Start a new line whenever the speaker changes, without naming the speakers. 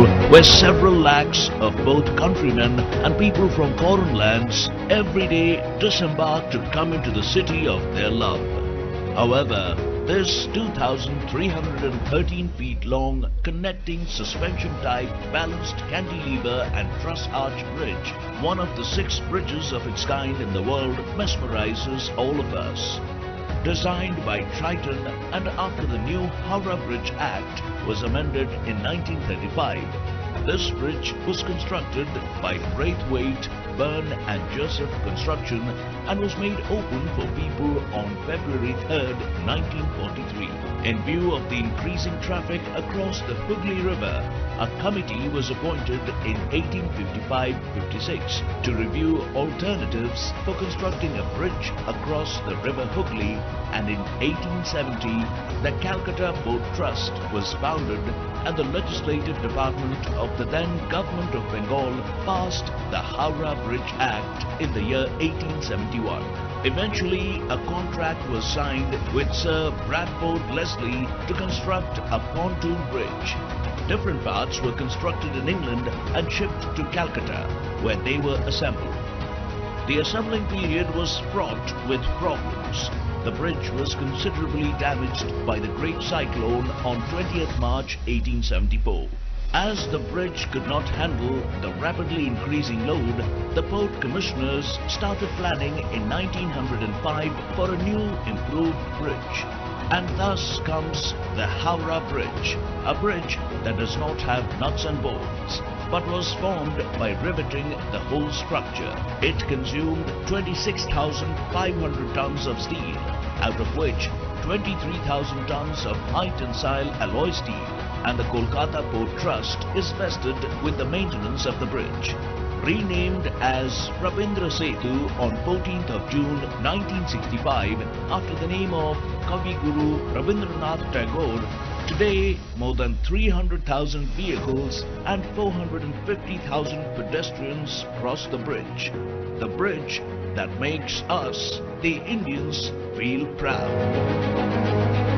where several lakhs of both countrymen and people from foreign lands every day disembark to come into the city of their love. However, this 2,313 feet long connecting suspension-type balanced cantilever and truss arch bridge, one of the 6 bridges of its kind in the world, mesmerizes all of us. Designed by Triton and after the new Howrah Bridge Act was amended in 1935, this bridge was constructed by Braithwaite, Byrne and Joseph Construction and was made open for people on February 3, 1943. In view of the increasing traffic across the Hooghly River, a committee was appointed in 1855-56 to review alternatives for constructing a bridge across the River Hooghly, and in 1870 the Calcutta Port Trust was founded and the Legislative Department of the then Government of Bengal passed the Howrah Bridge Act in the year 1871. Eventually, a contract was signed with Sir Bradford Leslie to construct a pontoon bridge. Different parts were constructed in England and shipped to Calcutta, where they were assembled. The assembling period was fraught with problems. The bridge was considerably damaged by the Great Cyclone on 20th March 1874. As the bridge could not handle the rapidly increasing load, the Port Commissioners started planning in 1905 for a new improved bridge. And thus comes the Howrah Bridge, a bridge that does not have nuts and bolts, but was formed by riveting the whole structure. It consumed 26,500 tons of steel, out of which 23,000 tons of high tensile alloy steel, and the Kolkata Port Trust is vested with the maintenance of the bridge. Renamed as Rabindra Setu on 14th of June 1965 after the name of Kavi Guru Rabindranath Tagore, today more than 300,000 vehicles and 450,000 pedestrians cross the bridge. The bridge that makes us, the Indians, feel proud.